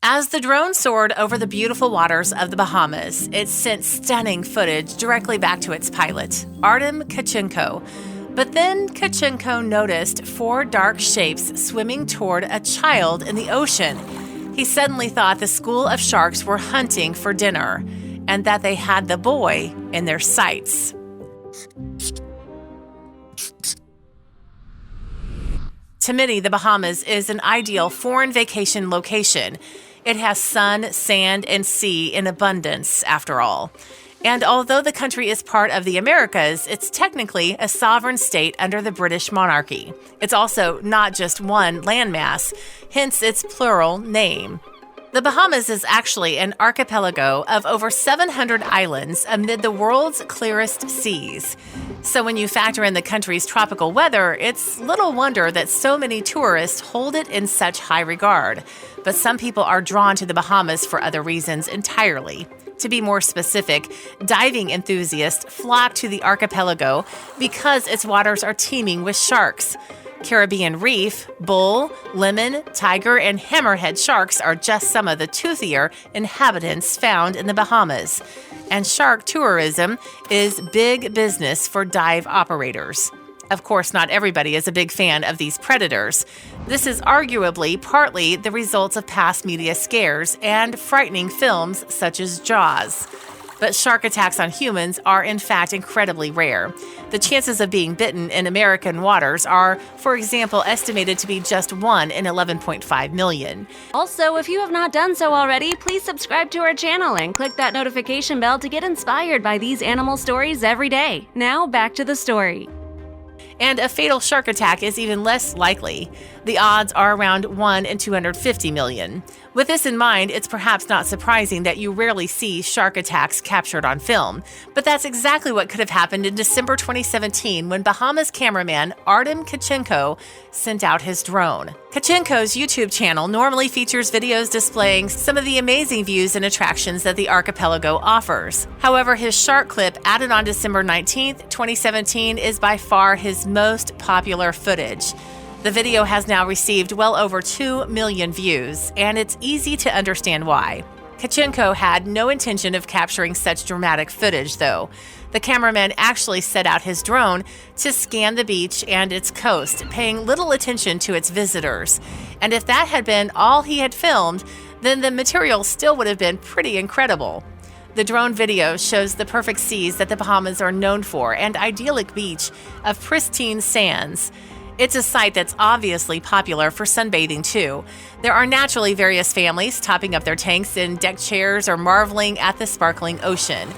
As the drone soared over the beautiful waters of the Bahamas, it sent stunning footage directly back to its pilot, Artem Kachenko. But then Kachenko noticed 4 dark shapes swimming toward a child in the ocean. He suddenly thought the school of sharks were hunting for dinner and that they had the boy in their sights. To many, the Bahamas is an ideal foreign vacation location. It has sun, sand, and sea in abundance, after all. And although the country is part of the Americas, it's technically a sovereign state under the British monarchy. It's also not just one landmass, hence its plural name. The Bahamas is actually an archipelago of over 700 islands amid the world's clearest seas. So when you factor in the country's tropical weather, it's little wonder that so many tourists hold it in such high regard. But some people are drawn to the Bahamas for other reasons entirely. To be more specific, diving enthusiasts flock to the archipelago because its waters are teeming with sharks. Caribbean reef, bull, lemon, tiger, and hammerhead sharks are just some of the toothier inhabitants found in the Bahamas. And shark tourism is big business for dive operators. Of course, not everybody is a big fan of these predators. This is arguably partly the result of past media scares and frightening films such as Jaws. But shark attacks on humans are in fact incredibly rare. The chances of being bitten in American waters are, for example, estimated to be just 1 in 11.5 million. Also, if you have not done so already, please subscribe to our channel and click that notification bell to get inspired by these animal stories every day. Now, back to the story. And a fatal shark attack is even less likely. The odds are around 1 in 250 million. With this in mind, it's perhaps not surprising that you rarely see shark attacks captured on film. But that's exactly what could have happened in December 2017 when Bahamas cameraman Artem Kachenko sent out his drone. Kachenko's YouTube channel normally features videos displaying some of the amazing views and attractions that the archipelago offers. However, his shark clip added on December 19, 2017 is by far his most popular footage. The video has now received well over 2 million views, and it's easy to understand why. Kachenko had no intention of capturing such dramatic footage, though. The cameraman actually set out his drone to scan the beach and its coast, paying little attention to its visitors. And if that had been all he had filmed, then the material still would have been pretty incredible. The drone video shows the perfect seas that the Bahamas are known for and idyllic beach of pristine sands. It's a site that's obviously popular for sunbathing, too. There are naturally various families topping up their tanks in deck chairs or marveling at the sparkling ocean.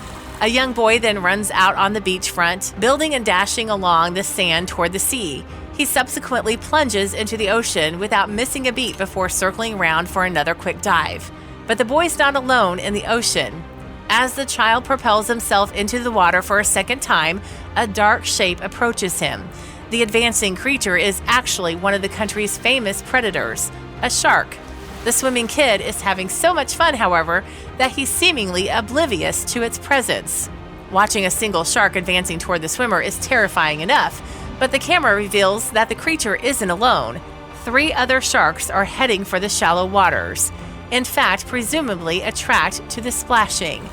A young boy then runs out on the beachfront, building and dashing along the sand toward the sea. He subsequently plunges into the ocean without missing a beat before circling around for another quick dive. But the boy's not alone in the ocean. As the child propels himself into the water for a second time, a dark shape approaches him. The advancing creature is actually one of the country's famous predators, a shark. The swimming kid is having so much fun, however, that he's seemingly oblivious to its presence. Watching a single shark advancing toward the swimmer is terrifying enough, but the camera reveals that the creature isn't alone. 3 other sharks are heading for the shallow waters. In fact, presumably attract to the splashing.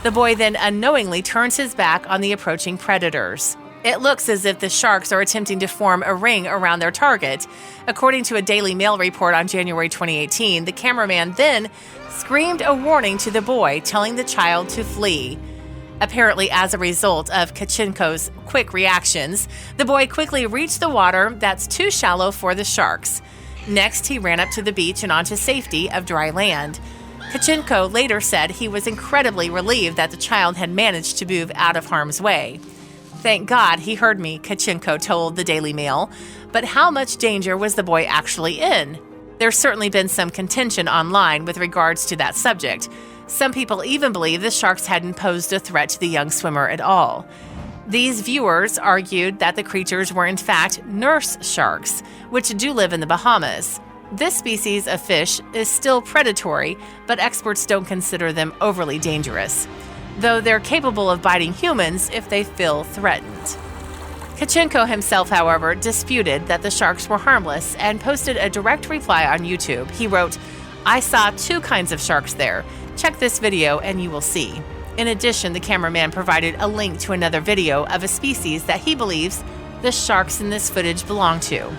The boy then unknowingly turns his back on the approaching predators. It looks as if the sharks are attempting to form a ring around their target. According to a Daily Mail report on January 2018, the cameraman then screamed a warning to the boy, telling the child to flee. Apparently, as a result of Kachenko's quick reactions, the boy quickly reached the water that's too shallow for the sharks. Next, he ran up to the beach and onto safety of dry land. Kachenko later said he was incredibly relieved that the child had managed to move out of harm's way. "Thank God he heard me," Kachenko told the Daily Mail. But how much danger was the boy actually in? There's certainly been some contention online with regards to that subject. Some people even believe the sharks hadn't posed a threat to the young swimmer at all. These viewers argued that the creatures were in fact nurse sharks, which do live in the Bahamas. This species of fish is still predatory, but experts don't consider them overly dangerous, though they're capable of biting humans if they feel threatened. Kachenko himself, however, disputed that the sharks were harmless and posted a direct reply on YouTube. He wrote, I saw two kinds of sharks there. Check this video and you will see. In addition, the cameraman provided a link to another video of a species that he believes the sharks in this footage belong to.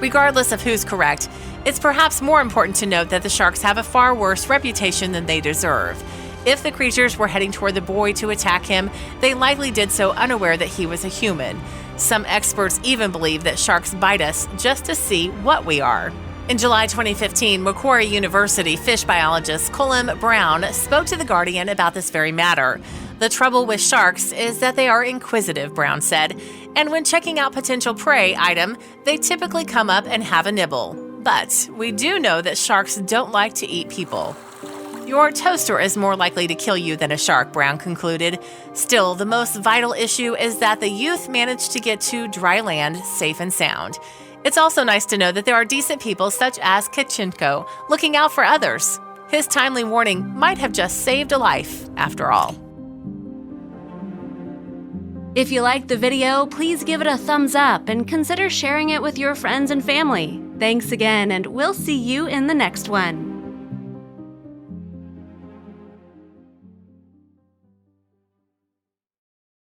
Regardless of who's correct, it's perhaps more important to note that the sharks have a far worse reputation than they deserve. If the creatures were heading toward the boy to attack him, they likely did so unaware that he was a human. Some experts even believe that sharks bite us just to see what we are. In July 2015, Macquarie University fish biologist Colin Brown spoke to The Guardian about this very matter. The trouble with sharks is that they are inquisitive, Brown said, and when checking out potential prey item, they typically come up and have a nibble. But we do know that sharks don't like to eat people. Your toaster is more likely to kill you than a shark, Brown concluded. Still, the most vital issue is that the youth managed to get to dry land safe and sound. It's also nice to know that there are decent people such as Kachenko looking out for others. His timely warning might have just saved a life, after all. If you liked the video, please give it a thumbs up and consider sharing it with your friends and family. Thanks again, and we'll see you in the next one.